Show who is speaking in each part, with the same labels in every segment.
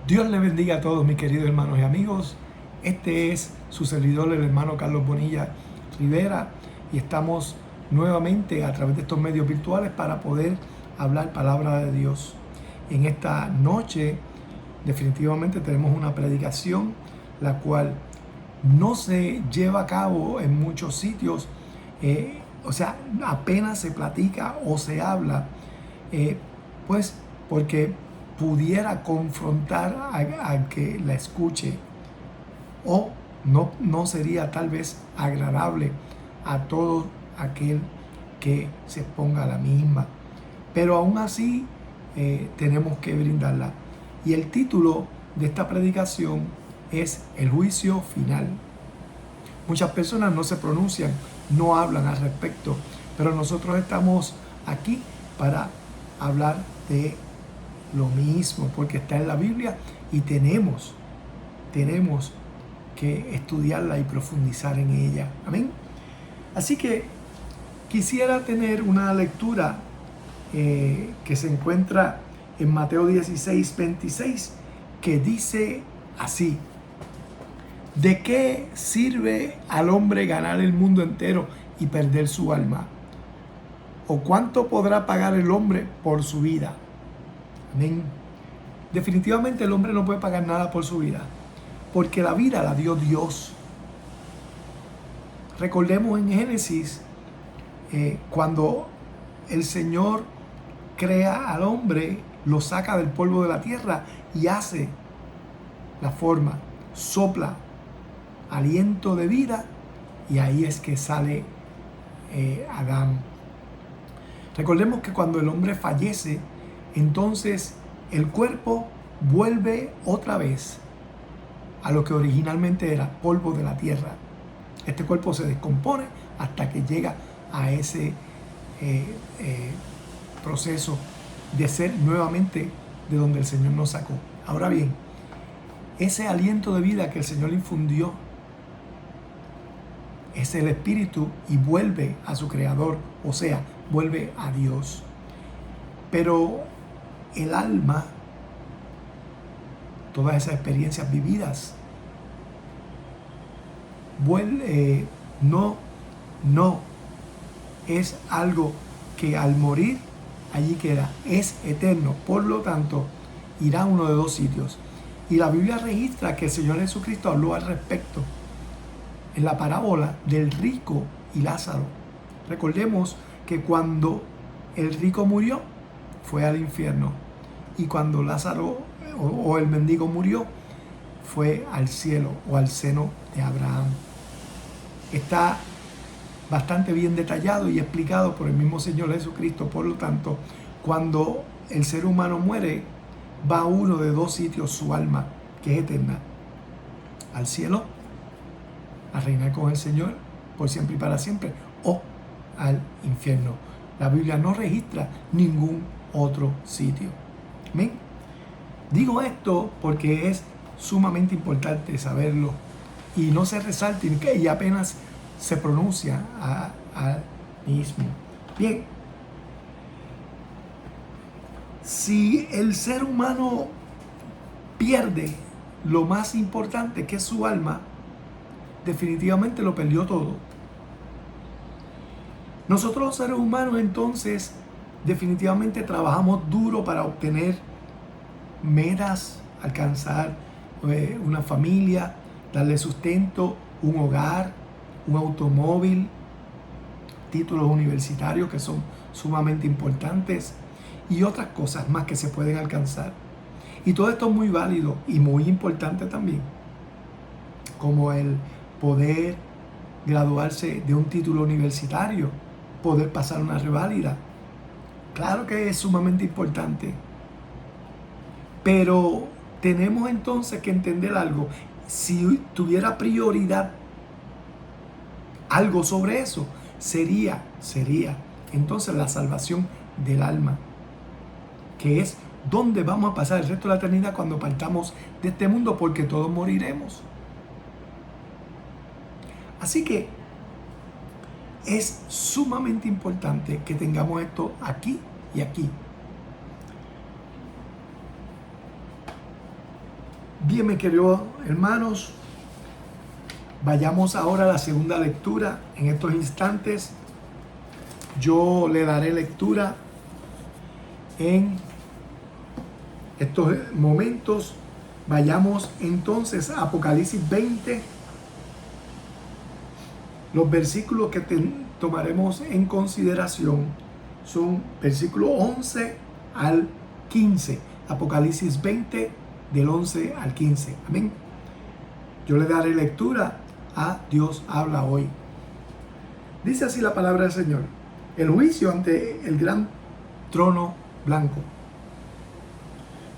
Speaker 1: Dios le bendiga a todos mis queridos hermanos y amigos. Este es su servidor, el hermano Carlos Bonilla Rivera, y estamos nuevamente a través de estos medios virtuales para poder hablar palabra de Dios. En esta noche definitivamente tenemos una predicación la cual no se lleva a cabo en muchos sitios, apenas se platica o se habla, pues porque pudiera confrontar al que la escuche, o no sería tal vez agradable a todo aquel que se exponga a la misma. Pero aún así tenemos que brindarla. Y el título de esta predicación es El juicio final. Muchas personas no se pronuncian, no hablan al respecto, pero nosotros estamos aquí para hablar de lo mismo, porque está en la Biblia y tenemos que estudiarla y profundizar en ella. Amén. Así que quisiera tener una lectura que se encuentra en Mateo 16, 26, que dice así: ¿de qué sirve al hombre ganar el mundo entero y perder su alma? ¿O cuánto podrá pagar el hombre por su vida? Amén. Definitivamente el hombre no puede pagar nada por su vida, porque la vida la dio Dios. Recordemos en Génesis, cuando el Señor crea al hombre, lo saca del polvo de la tierra y hace la forma, sopla aliento de vida, y ahí es que sale Adán. Recordemos que cuando el hombre fallece, entonces el cuerpo vuelve otra vez a lo que originalmente era polvo de la tierra. Este cuerpo se descompone hasta que llega a ese proceso de ser nuevamente de donde el Señor nos sacó. Ahora bien, ese aliento de vida que el Señor le infundió es el espíritu y vuelve a su creador, o sea, vuelve a Dios. Pero el alma, todas esas experiencias vividas, no es algo que al morir allí queda, es eterno. Por lo tanto, irá a uno de dos sitios. Y la Biblia registra que el Señor Jesucristo habló al respecto en la parábola del rico y Lázaro. Recordemos que cuando el rico murió, fue al infierno, y cuando Lázaro o el mendigo murió, fue al cielo o al seno de Abraham. Está bastante bien detallado y explicado por el mismo Señor Jesucristo. Por lo tanto, cuando el ser humano muere, va a uno de dos sitios su alma, que es eterna: al cielo, a reinar con el Señor por siempre y para siempre, o al infierno. La Biblia no registra ningún otro sitio. ¿Amén? Digo esto porque es sumamente importante saberlo y no se resalte y apenas se pronuncia al mismo. Bien, si el ser humano pierde lo más importante, que es su alma, definitivamente lo perdió todo. Nosotros los seres humanos entonces definitivamente trabajamos duro para obtener metas, alcanzar una familia, darle sustento, un hogar, un automóvil, títulos universitarios que son sumamente importantes, y otras cosas más que se pueden alcanzar. Y todo esto es muy válido y muy importante también, como el poder graduarse de un título universitario, poder pasar una reválida. Claro que es sumamente importante, pero tenemos entonces que entender algo. Si tuviera prioridad algo sobre eso, sería entonces la salvación del alma, que es donde vamos a pasar el resto de la eternidad cuando partamos de este mundo, porque todos moriremos. Así que es sumamente importante que tengamos esto aquí y aquí. Bien, mis queridos hermanos, vayamos ahora a la segunda lectura. En estos instantes yo le daré lectura en estos momentos. Vayamos entonces a Apocalipsis 20. Los versículos que tomaremos en consideración son versículos 11 al 15. Apocalipsis 20, del 11 al 15. Amén. Yo le daré lectura a Dios habla hoy. Dice así la palabra del Señor. El juicio ante el gran trono blanco.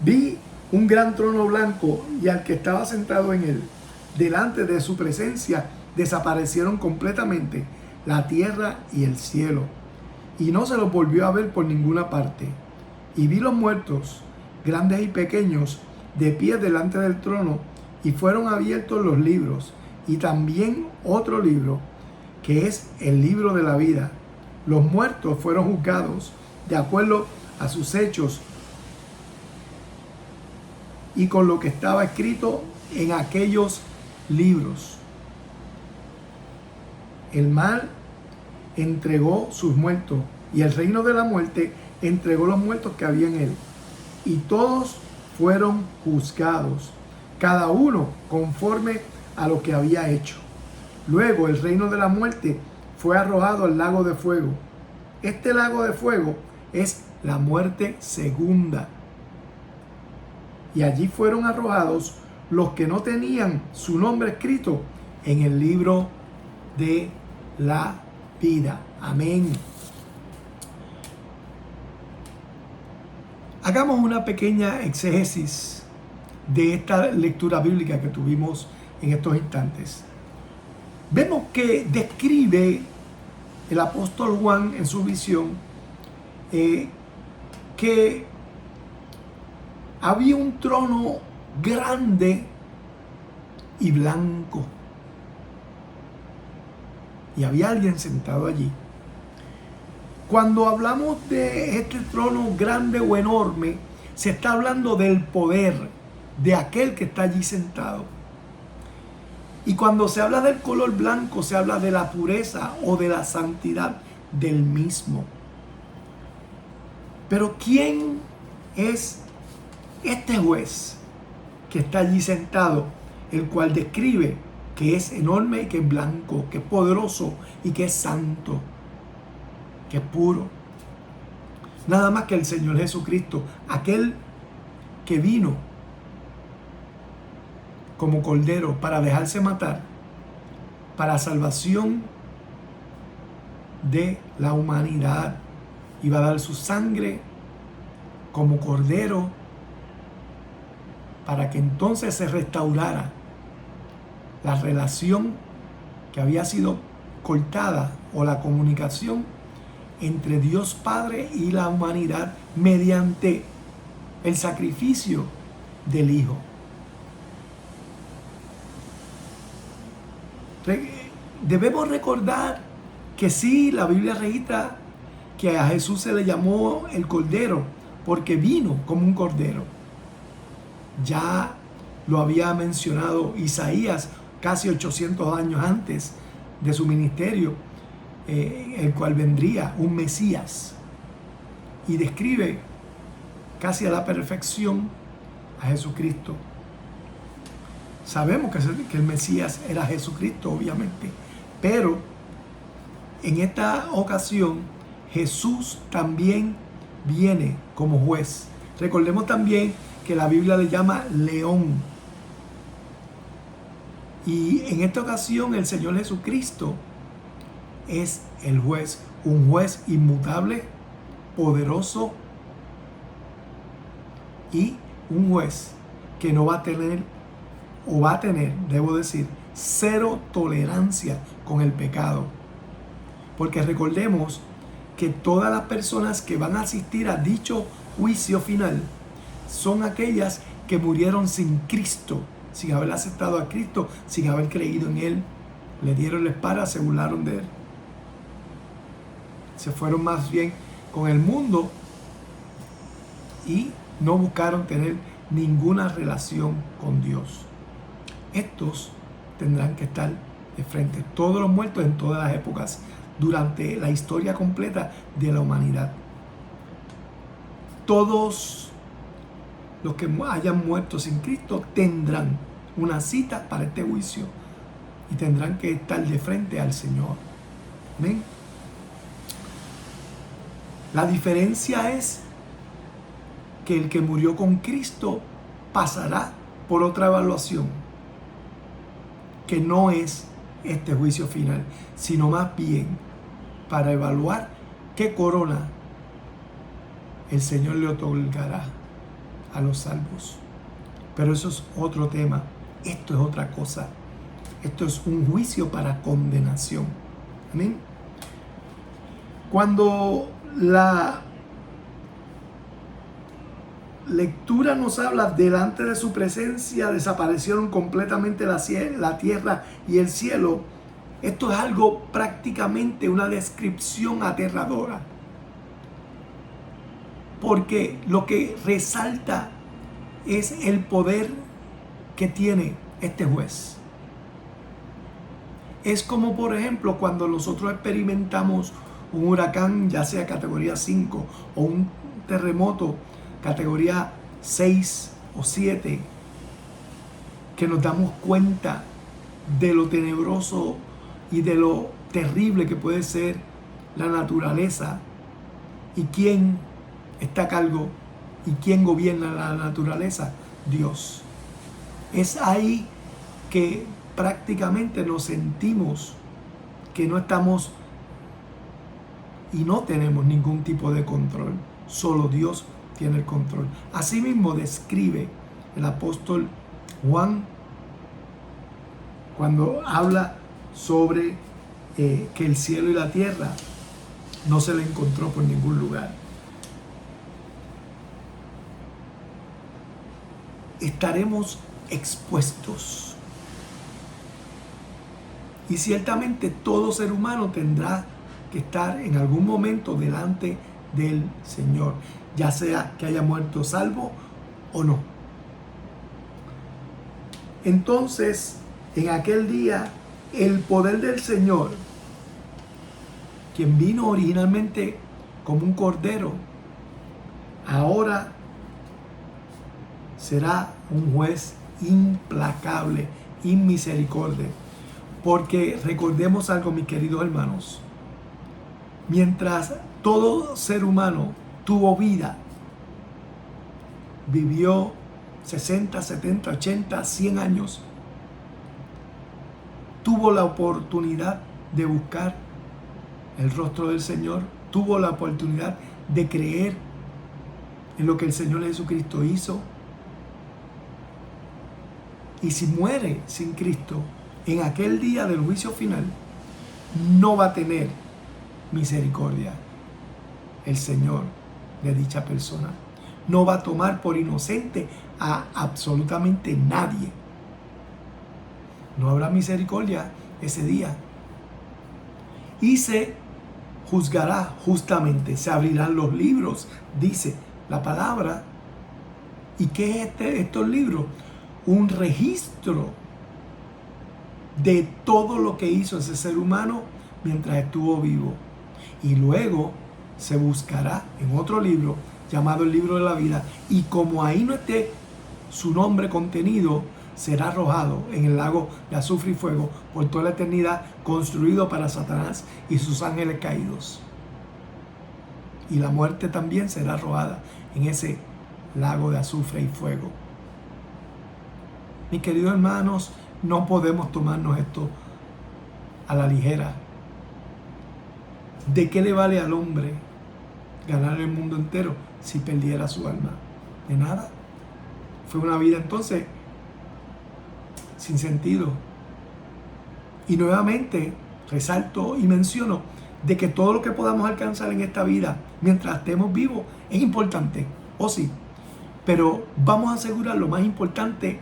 Speaker 1: Vi un gran trono blanco y al que estaba sentado en él. Delante de su presencia desaparecieron completamente la tierra y el cielo, y no se los volvió a ver por ninguna parte. Y vi los muertos, grandes y pequeños, de pie delante del trono, y fueron abiertos los libros, y también otro libro, que es el libro de la vida. Los muertos fueron juzgados de acuerdo a sus hechos y con lo que estaba escrito en aquellos libros. El mal entregó sus muertos, y el reino de la muerte entregó los muertos que había en él. Y todos fueron juzgados, cada uno conforme a lo que había hecho. Luego el reino de la muerte fue arrojado al lago de fuego. Este lago de fuego es la muerte segunda. Y allí fueron arrojados los que no tenían su nombre escrito en el libro de la vida. Amén. Hagamos una pequeña exégesis de esta lectura bíblica que tuvimos en estos instantes. Vemos que describe el apóstol Juan en su visión que había un trono grande y blanco. Y había alguien sentado allí. Cuando hablamos de este trono grande o enorme, se está hablando del poder de aquel que está allí sentado. Y cuando se habla del color blanco, se habla de la pureza o de la santidad del mismo. Pero ¿quién es este juez que está allí sentado, el cual describe que es enorme y que es blanco, que es poderoso y que es santo, que es puro? Nada más que el Señor Jesucristo, aquel que vino como cordero para dejarse matar, para salvación de la humanidad. Iba a dar su sangre como cordero para que entonces se restaurara la relación que había sido cortada, o la comunicación entre Dios Padre y la humanidad mediante el sacrificio del Hijo. Debemos recordar que sí, la Biblia registra que a Jesús se le llamó el Cordero porque vino como un cordero. Ya lo había mencionado Isaías casi 800 años antes de su ministerio, el cual vendría un Mesías, y describe casi a la perfección a Jesucristo. Sabemos que el Mesías era Jesucristo, obviamente, pero en esta ocasión Jesús también viene como juez. Recordemos también que la Biblia le llama león. Y en esta ocasión el Señor Jesucristo es el juez, un juez inmutable, poderoso, y un juez que no va a tener, o va a tener, debo decir, cero tolerancia con el pecado. Porque recordemos que todas las personas que van a asistir a dicho juicio final son aquellas que murieron sin Cristo, sin haber aceptado a Cristo, sin haber creído en Él. Le dieron la espalda, se burlaron de Él. Se fueron más bien con el mundo y no buscaron tener ninguna relación con Dios. Estos tendrán que estar de frente, todos los muertos en todas las épocas, durante la historia completa de la humanidad. Todos los que hayan muerto sin Cristo tendrán una cita para este juicio y tendrán que estar de frente al Señor. ¿Amén? La diferencia es que el que murió con Cristo pasará por otra evaluación, que no es este juicio final, sino más bien para evaluar qué corona el Señor le otorgará a los salvos. Pero eso es otro tema. Esto es otra cosa. Esto es un juicio para condenación. Amén. Cuando la lectura nos habla delante de su presencia desaparecieron completamente la tierra y el cielo, esto es algo prácticamente una descripción aterradora, porque lo que resalta es el poder que tiene este juez. Es como, por ejemplo, cuando nosotros experimentamos un huracán, ya sea categoría 5 o un terremoto categoría 6 o 7, que nos damos cuenta de lo tenebroso y de lo terrible que puede ser la naturaleza y quién está a cargo y quién gobierna la naturaleza, Dios. Es ahí que prácticamente nos sentimos que no estamos y no tenemos ningún tipo de control, solo Dios tiene el control. Asimismo describe el apóstol Juan cuando habla sobre que el cielo y la tierra no se le encontró por ningún lugar. Estaremos expuestos. Y ciertamente todo ser humano tendrá que estar en algún momento delante del Señor, ya sea que haya muerto salvo o no. Entonces, en aquel día, el poder del Señor, quien vino originalmente como un cordero, ahora será un juez implacable, inmisericordia. Porque recordemos algo, mis queridos hermanos, mientras todo ser humano tuvo vida, vivió 60, 70, 80, 100 años, tuvo la oportunidad de buscar el rostro del Señor, tuvo la oportunidad de creer en lo que el Señor Jesucristo hizo. Y si muere sin Cristo, en aquel día del juicio final, no va a tener misericordia el Señor de dicha persona. No va a tomar por inocente a absolutamente nadie. No habrá misericordia ese día. Y se juzgará justamente, se abrirán los libros, dice la palabra. ¿Y qué es estos libros? Un registro de todo lo que hizo ese ser humano mientras estuvo vivo. Y luego se buscará en otro libro llamado el libro de la vida, y como ahí no esté su nombre contenido, será arrojado en el lago de azufre y fuego por toda la eternidad, construido para Satanás y sus ángeles caídos. Y la muerte también será arrojada en ese lago de azufre y fuego. Mis queridos hermanos, no podemos tomarnos esto a la ligera. ¿De qué le vale al hombre ganar el mundo entero si perdiera su alma? De nada. Fue una vida entonces sin sentido. Y nuevamente resalto y menciono de que todo lo que podamos alcanzar en esta vida mientras estemos vivos es importante, o sí, pero vamos a asegurar lo más importante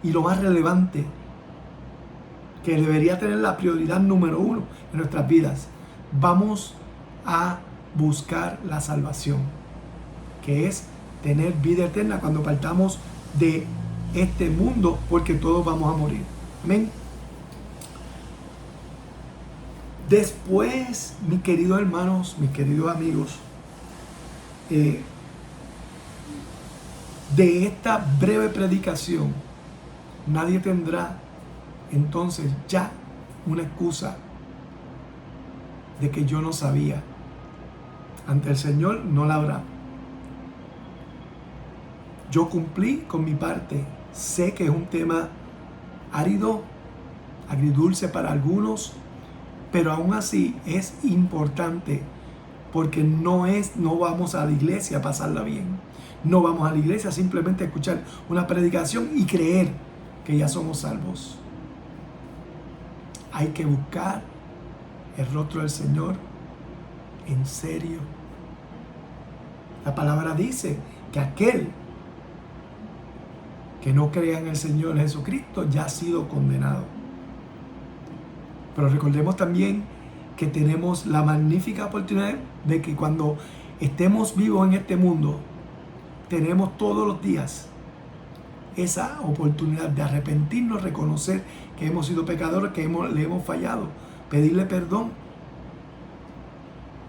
Speaker 1: y lo más relevante, que debería tener la prioridad número 1 en nuestras vidas. Vamos a buscar la salvación, que es tener vida eterna cuando partamos de este mundo, porque todos vamos a morir. Amén. Después, mis queridos hermanos, mis queridos amigos, de esta breve predicación, nadie tendrá entonces ya una excusa de que yo no sabía. Ante el Señor no la habrá. Yo cumplí con mi parte. Sé que es un tema árido, agridulce para algunos, pero aún así es importante, porque no vamos a la iglesia a pasarla bien. No vamos a la iglesia simplemente a escuchar una predicación y creer que ya somos salvos. Hay que buscar el rostro del Señor en serio. La palabra dice que aquel que no crea en el Señor Jesucristo ya ha sido condenado. Pero recordemos también que tenemos la magnífica oportunidad de que cuando estemos vivos en este mundo, tenemos todos los días esa oportunidad de arrepentirnos, reconocer que hemos sido pecadores, que le hemos fallado, pedirle perdón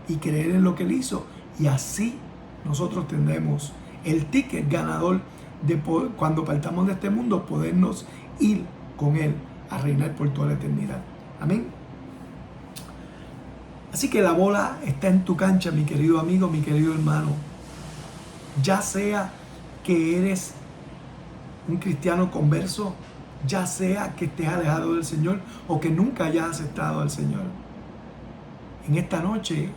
Speaker 1: y creer en lo que Él hizo. Y así nosotros tendremos el ticket ganador de poder, cuando partamos de este mundo, podernos ir con Él a reinar por toda la eternidad. Amén. Así que la bola está en tu cancha, mi querido amigo, mi querido hermano. Ya sea que eres un cristiano converso, ya sea que estés alejado del Señor o que nunca hayas aceptado al Señor. En esta noche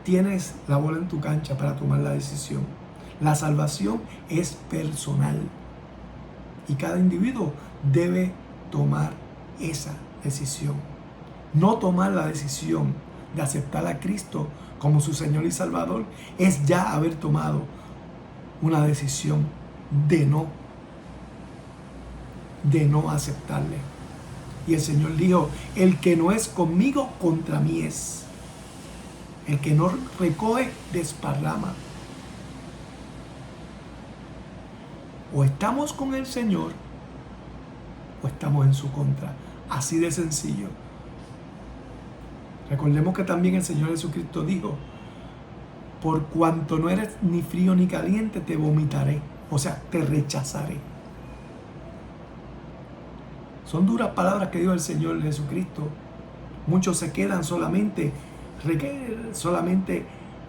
Speaker 1: tienes la bola en tu cancha para tomar la decisión. La salvación es personal y cada individuo debe tomar esa decisión. No tomar la decisión de aceptar a Cristo como su Señor y Salvador es ya haber tomado una decisión de no aceptarle. Y el Señor dijo: el que no es conmigo, contra mí es. El que no recoge, desparrama. O estamos con el Señor o estamos en su contra. Así de sencillo. Recordemos que también el Señor Jesucristo dijo: por cuanto no eres ni frío ni caliente, te vomitaré. O sea, te rechazaré. Son duras palabras que dijo el Señor Jesucristo. Muchos se quedan solamente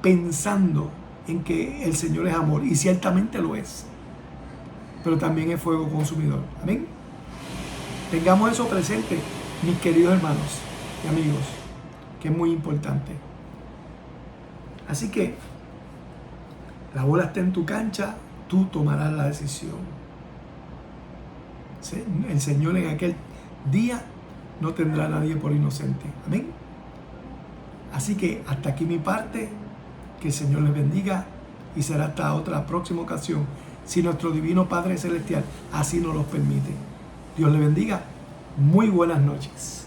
Speaker 1: pensando en que el Señor es amor. Y ciertamente lo es. Pero también es fuego consumidor. Amén. Tengamos eso presente, mis queridos hermanos y amigos, que es muy importante. Así que la bola está en tu cancha, tú tomarás la decisión. El Señor en aquel día no tendrá a nadie por inocente. Amén. Así que hasta aquí mi parte. Que el Señor les bendiga y será hasta otra próxima ocasión, si nuestro Divino Padre Celestial así nos lo permite. Dios les bendiga. Muy buenas noches.